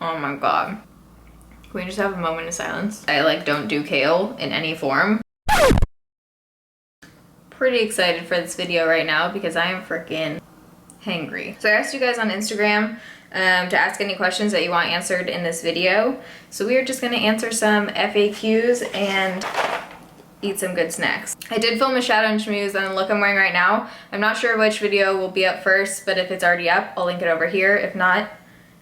Oh my god. Can we just have a moment of silence? I like don't do kale in any form. Pretty excited for this video right now because I am freaking hangry. So I asked you guys on Instagram to ask any questions that you want answered in this video. So we are just gonna answer some FAQs and eat some good snacks. I did film a shadow and schmooze on the look I'm wearing right now. I'm not sure which video will be up first, but if it's already up, I'll link it over here. If not,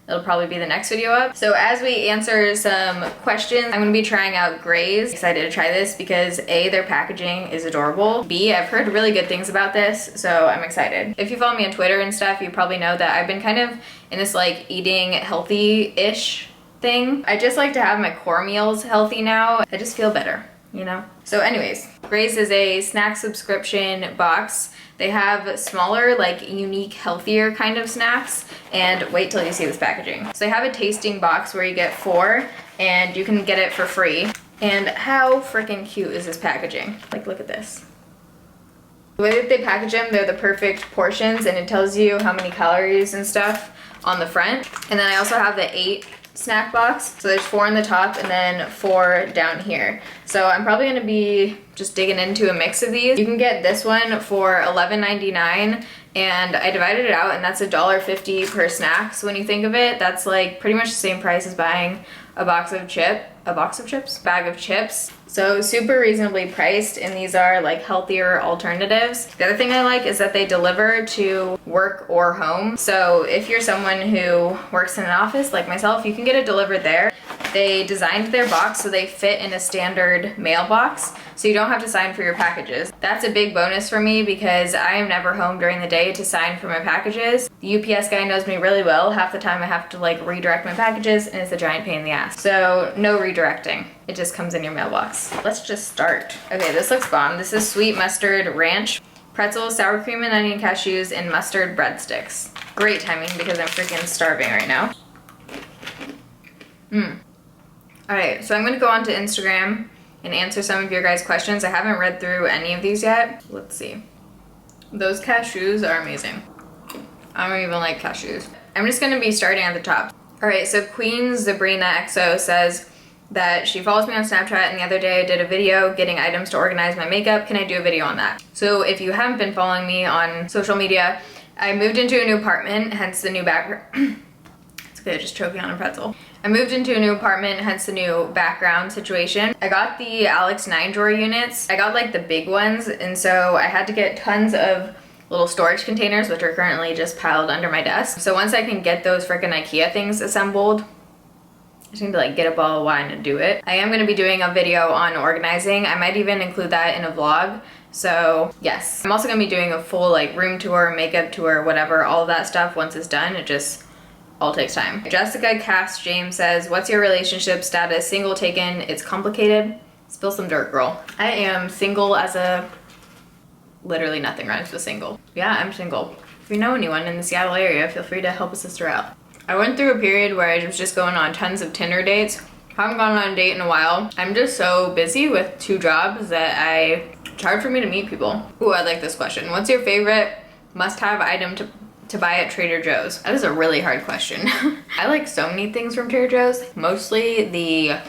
it'll probably be the next video up. So as we answer some questions, I'm gonna be trying out Graze. Excited to try this because A, their packaging is adorable. B, I've heard really good things about this, so I'm excited. If you follow me on Twitter and stuff, you probably know that I've been kind of in this like eating healthy-ish thing. I just like to have my core meals healthy now. I just feel better, you know? So anyways, Graze is a snack subscription box. They have smaller, like unique, healthier kind of snacks. And wait till you see this packaging. So they have a tasting box where you get 4 and you can get it for free. And how freaking cute is this packaging? Like, look at this. The way that they package them, they're the perfect portions and it tells you how many calories and stuff on the front. And then I also have the 8 snack box. So there's 4 on the top and then 4 down here. So I'm probably gonna be just digging into a mix of these. You can get this one for $11.99 and I divided it out and that's $1.50 per snack. So when you think of it, that's like pretty much the same price as buying a bag of chips. So super reasonably priced and these are like healthier alternatives. The other thing I like is that they deliver to work or home. So if you're someone who works in an office like myself, you can get it delivered there. They designed their box so they fit in a standard mailbox, so you don't have to sign for your packages. That's a big bonus for me because I am never home during the day to sign for my packages. The UPS guy knows me really well. Half the time I have to like redirect my packages and it's a giant pain in the ass. So no redirecting. It just comes in your mailbox. Let's just start. Okay, this looks bomb. This is sweet mustard ranch, pretzels, sour cream and onion cashews, and mustard breadsticks. Great timing because I'm freaking starving right now. Alright, so I'm gonna go onto Instagram and answer some of your guys' questions. I haven't read through any of these yet. Let's see. Those cashews are amazing. I don't even like cashews. I'm just gonna be starting at the top. Alright, so Queen Zabrina XO says that she follows me on Snapchat and the other day I did a video getting items to organize my makeup. Can I do a video on that? So if you haven't been following me on social media, I moved into a new apartment, hence the new background. It's good, just choking on a pretzel. I moved into a new apartment, hence the new background situation. I got the Alex 9-drawer units. I got like the big ones, and so I had to get tons of little storage containers, which are currently just piled under my desk. So once I can get those frickin' IKEA things assembled, I just need to like get a bottle of wine and do it. I am gonna be doing a video on organizing. I might even include that in a vlog. So yes, I'm also gonna be doing a full like room tour, makeup tour, whatever, all of that stuff once it's done. It just all takes time. Jessica Cass James says, what's your relationship status? Single, taken, it's complicated. Spill some dirt, girl. I am single as a, literally nothing rhymes with single. Yeah, I'm single. If you know anyone in the Seattle area, feel free to help a sister out. I went through a period where I was just going on tons of Tinder dates. Haven't gone on a date in a while. I'm just so busy with 2 jobs that it's hard for me to meet people. Ooh, I like this question. What's your favorite must-have item to buy at Trader Joe's? That is a really hard question. I like so many things from Trader Joe's, mostly the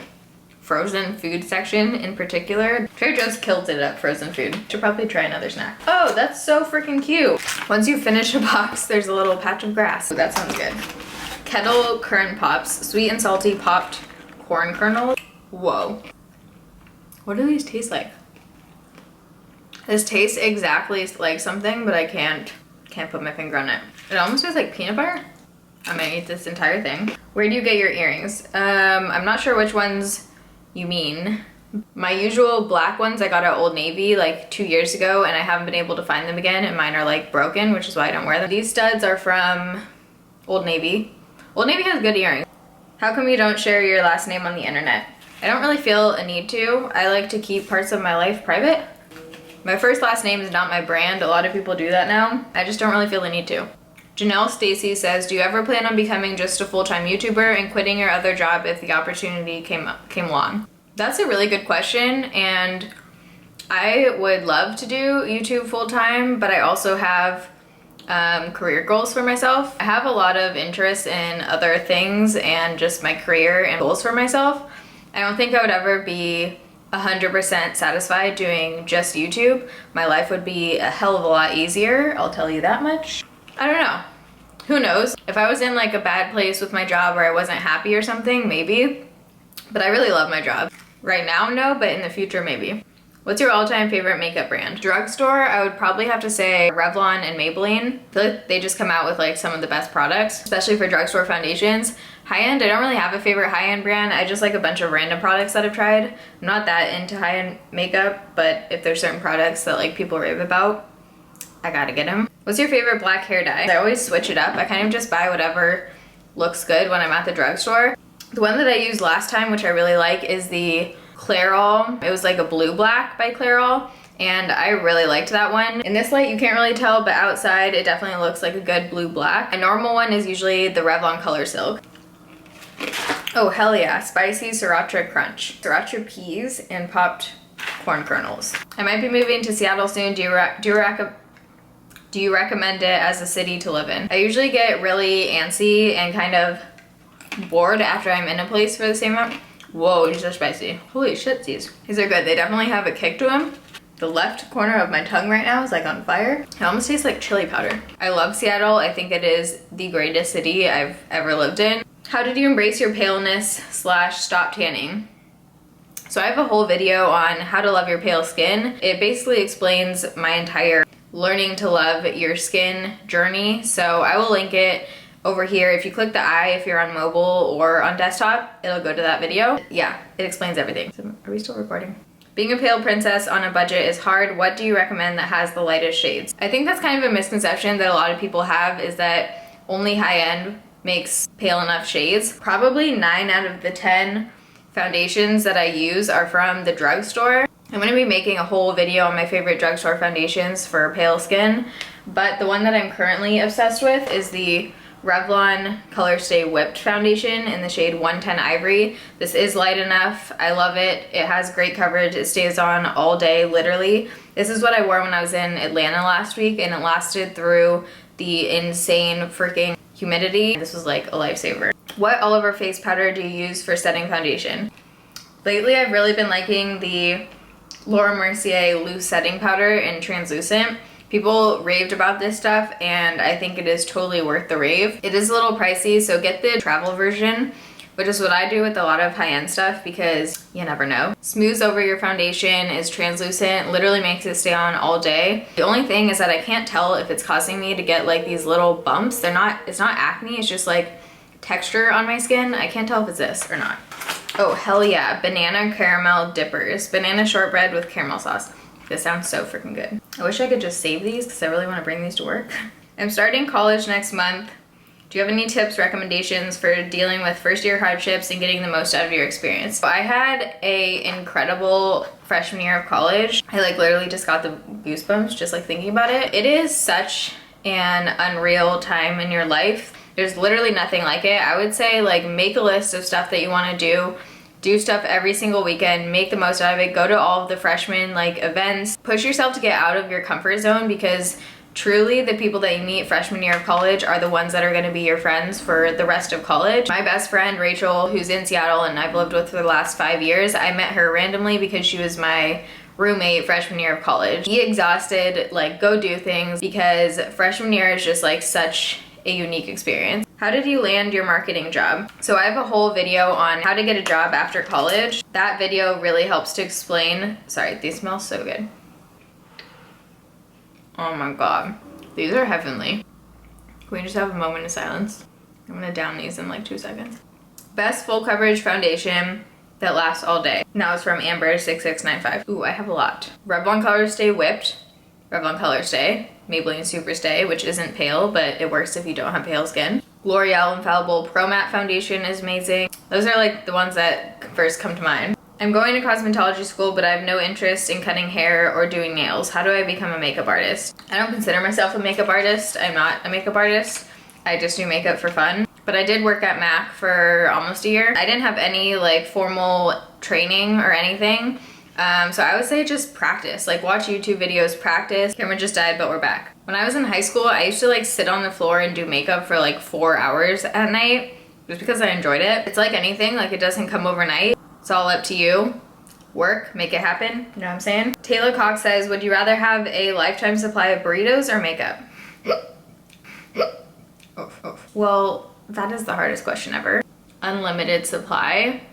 frozen food section in particular. Trader Joe's killed it at frozen food. Should probably try another snack. Oh, that's so freaking cute. Once you finish a box, there's a little patch of grass. Oh, that sounds good. Kettle Kern Pops, sweet and salty popped corn kernels. Whoa. What do these taste like? This tastes exactly like something, but I can't put my finger on it. It almost tastes like peanut butter. I'm gonna eat this entire thing. Where do you get your earrings? I'm not sure which ones you mean. My usual black ones I got at Old Navy like 2 years ago and I haven't been able to find them again and mine are like broken, which is why I don't wear them. These studs are from Old Navy. Old Navy has good earrings. How come you don't share your last name on the internet? I don't really feel a need to. I like to keep parts of my life private. My first last name is not my brand. A lot of people do that now. I just don't really feel the need to. Janelle Stacy says, do you ever plan on becoming just a full-time YouTuber and quitting your other job if the opportunity came along? That's a really good question, and I would love to do YouTube full-time, but I also have career goals for myself. I have a lot of interest in other things and just my career and goals for myself. I don't think I would ever be 100% satisfied doing just YouTube. My life would be a hell of a lot easier, I'll tell you that much. I don't know. Who knows? If I was in like a bad place with my job or I wasn't happy or something, maybe. But I really love my job. Right now, no, but in the future, maybe. What's your all-time favorite makeup brand? Drugstore, I would probably have to say Revlon and Maybelline. I feel like they just come out with like some of the best products, especially for drugstore foundations. High-end, I don't really have a favorite high-end brand. I just like a bunch of random products that I've tried. I'm not that into high-end makeup, but if there's certain products that like people rave about, I gotta get them. What's your favorite black hair dye? I always switch it up. I kind of just buy whatever looks good when I'm at the drugstore. The one that I used last time, which I really like, is the Clairol. It was like a blue black by Clairol, and I really liked that one. In this light you can't really tell, but outside it definitely looks like a good blue black. A normal one is usually the Revlon Color Silk. Oh hell yeah, spicy sriracha crunch. Sriracha peas and popped corn kernels. I might be moving to Seattle soon. Do you recommend it as a city to live in? I usually get really antsy and kind of bored after I'm in a place for the same amount. Whoa, these are spicy. Holy shit, these are good. They definitely have a kick to them. The left corner of my tongue right now is like on fire. It almost tastes like chili powder. I love Seattle. I think it is the greatest city I've ever lived in. How did you embrace your paleness / stop tanning? So I have a whole video on how to love your pale skin. It basically explains my entire learning to love your skin journey. So I will link it over here. If you click the eye, if you're on mobile or on desktop, it'll go to that video. Yeah, it explains everything. So, are we still recording? Being a pale princess on a budget is hard. What do you recommend that has the lightest shades? I think that's kind of a misconception that a lot of people have, is that only high-end makes pale enough shades. Probably 9 out of the 10 foundations that I use are from the drugstore. I'm gonna be making a whole video on my favorite drugstore foundations for pale skin, but the one that I'm currently obsessed with is the Revlon Color Stay Whipped Foundation in the shade 110 Ivory. This is light enough. I love it. It has great coverage. It stays on all day, literally. This is what I wore when I was in Atlanta last week, and it lasted through the insane freaking humidity. This was like a lifesaver. What all over face powder do you use for setting foundation? Lately, I've really been liking the Laura Mercier loose setting powder in translucent. People raved about this stuff, and I think it is totally worth the rave. It is a little pricey, so get the travel version, which is what I do with a lot of high-end stuff because you never know. Smooths over your foundation, is translucent, literally makes it stay on all day. The only thing is that I can't tell if it's causing me to get like these little bumps. It's not acne, it's just like texture on my skin. I can't tell if it's this or not. Oh, hell yeah, banana caramel dippers. Banana shortbread with caramel sauce. This sounds so freaking good. I wish I could just save these because I really want to bring these to work. I'm starting college next month. Do you have any tips, recommendations for dealing with first year hardships and getting the most out of your experience? So I had a incredible freshman year of college. I like literally just got the goosebumps just like thinking about it. It is such an unreal time in your life. There's literally nothing like it. I would say like make a list of stuff that you want to do. Do stuff every single weekend, make the most out of it, go to all of the freshman like events, push yourself to get out of your comfort zone, because truly the people that you meet freshman year of college are the ones that are gonna be your friends for the rest of college. My best friend, Rachel, who's in Seattle and I've lived with for the last 5 years, I met her randomly because she was my roommate freshman year of college. Be exhausted, like go do things, because freshman year is just like such a unique experience. How did you land your marketing job? So I have a whole video on how to get a job after college. That video really helps to explain. Sorry, these smell so good. Oh my god, these are heavenly. Can we just have a moment of silence? I'm gonna down these in like 2 seconds. Best full coverage foundation that lasts all day. Now it's from Amber6695. Ooh, I have a lot. Revlon Color Stay Whipped, Revlon Color Stay, Maybelline Super Stay, which isn't pale, but it works if you don't have pale skin. L'Oreal Infallible Pro Matte Foundation is amazing. Those are like the ones that first come to mind. I'm going to cosmetology school, but I have no interest in cutting hair or doing nails. How do I become a makeup artist? I don't consider myself a makeup artist. I'm not a makeup artist. I just do makeup for fun. But I did work at MAC for almost a year. I didn't have any like formal training or anything. So I would say just practice, like watch YouTube videos, practice. Camera just died, but we're back. When I was in high school, I used to like sit on the floor and do makeup for like 4 hours at night just because I enjoyed it. It's like anything, like it doesn't come overnight. It's all up to you. Work, make it happen. You know what I'm saying? Taylor Cox says, would you rather have a lifetime supply of burritos or makeup? Well, that is the hardest question ever. Unlimited supply.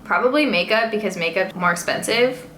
Probably makeup because makeup's more expensive.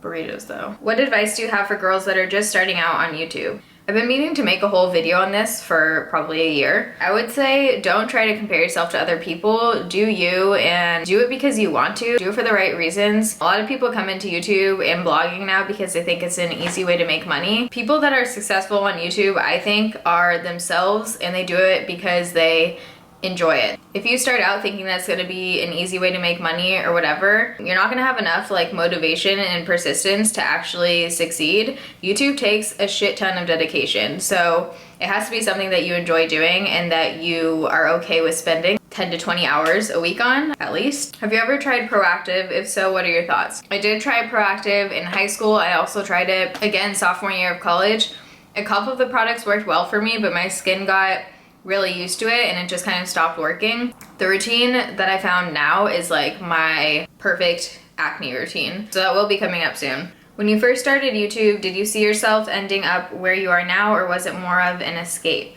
Burritos though. What advice do you have for girls that are just starting out on YouTube? I've been meaning to make a whole video on this for probably a year. I would say don't try to compare yourself to other people. Do you, and do it because you want to. Do it for the right reasons. A lot of people come into YouTube and blogging now because they think it's an easy way to make money. People that are successful on YouTube, I think, are themselves, and they do it because they enjoy it. If you start out thinking that's gonna be an easy way to make money or whatever, you're not gonna have enough like motivation and persistence to actually succeed. YouTube takes a shit ton of dedication. So it has to be something that you enjoy doing and that you are okay with spending 10 to 20 hours a week on, at least. Have you ever tried Proactive? If so, what are your thoughts? I did try Proactive in high school. I also tried it again sophomore year of college. A couple of the products worked well for me, but my skin got really used to it and it just kind of stopped working. The routine that I found now is like my perfect acne routine. So that will be coming up soon. When you first started YouTube, did you see yourself ending up where you are now, or was it more of an escape?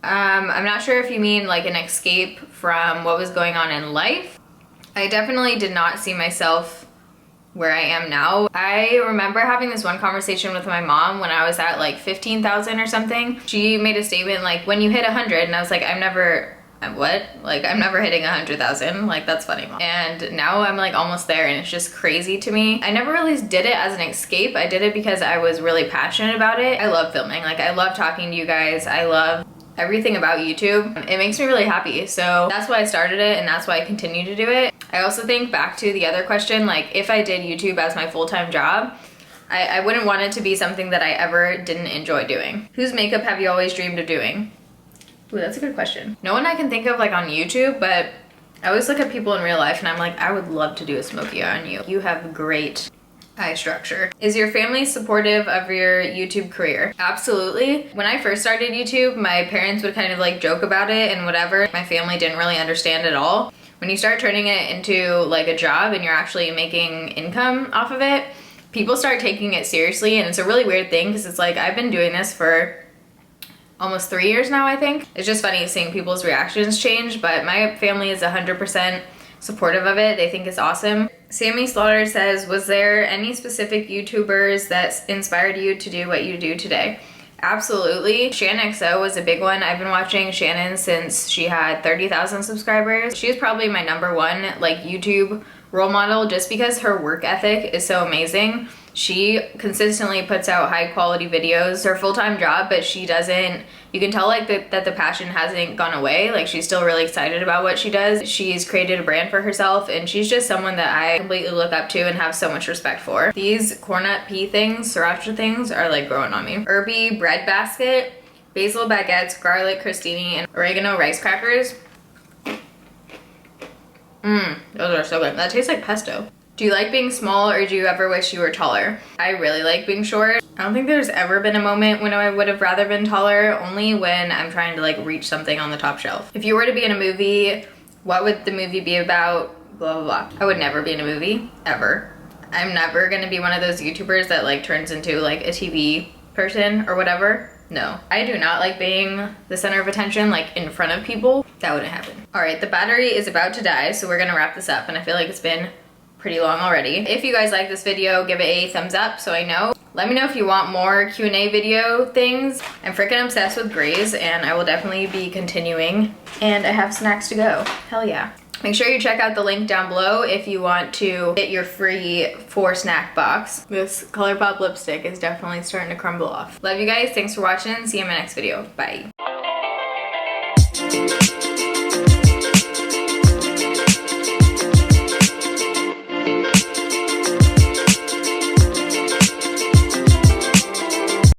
I'm not sure if you mean like an escape from what was going on in life. I definitely did not see myself where I am now. I remember having this one conversation with my mom when I was at like 15,000 or something. She made a statement like, when you hit 100, and I was like, I'm never hitting 100,000. Like, that's funny, Mom. And now I'm like almost there, and it's just crazy to me. I never really did it as an escape. I did it because I was really passionate about it. I love filming. Like, I love talking to you guys. I love everything about YouTube. It makes me really happy. So that's why I started it, and that's why I continue to do it. I also think back to the other question, like if I did YouTube as my full-time job, I wouldn't want it to be something that I ever didn't enjoy doing. Whose makeup have you always dreamed of doing? Ooh, that's a good question. No one I can think of like on YouTube, but I always look at people in real life and I'm like, I would love to do a smoky eye on you. You have great eye structure. Is your family supportive of your YouTube career? Absolutely. When I first started YouTube, my parents would kind of like joke about it and whatever. My family didn't really understand at all. When you start turning it into like a job and you're actually making income off of it, people start taking it seriously, and it's a really weird thing because it's like I've been doing this for almost 3 years now, I think. It's just funny seeing people's reactions change, but my family is 100% supportive of it. They think it's awesome. Sammy Slaughter says, was there any specific YouTubers that inspired you to do what you do today? Absolutely. Shannon XO was a big one. I've been watching Shannon since she had 30,000 subscribers. She's probably my #1 like YouTube role model just because her work ethic is so amazing. She consistently puts out high quality videos. Her full-time job, but she doesn't, you can tell like that the passion hasn't gone away. Like she's still really excited about what she does. She's created a brand for herself, and she's just someone that I completely look up to and have so much respect for. These cornut pea things, sriracha things are like growing on me. Irby bread basket, basil baguettes, garlic crostini, and oregano rice crackers. Those are so good. That tastes like pesto. Do you like being small, or do you ever wish you were taller? I really like being short. I don't think there's ever been a moment when I would have rather been taller, only when I'm trying to like reach something on the top shelf. If you were to be in a movie, what would the movie be about? Blah, blah, blah. I would never be in a movie, ever. I'm never gonna be one of those YouTubers that like turns into like a TV person or whatever. No, I do not like being the center of attention, like in front of people. That wouldn't happen. All right, the battery is about to die, so we're gonna wrap this up, and I feel like it's been pretty long already. If you guys like this video, give it a thumbs up so I know. Let me know if you want more Q&A video things. I'm freaking obsessed with Graze, and I will definitely be continuing. And I have snacks to go. Hell yeah. Make sure you check out the link down below if you want to get your free 4 snack box. This ColourPop lipstick is definitely starting to crumble off. Love you guys. Thanks for watching. See you in my next video. Bye.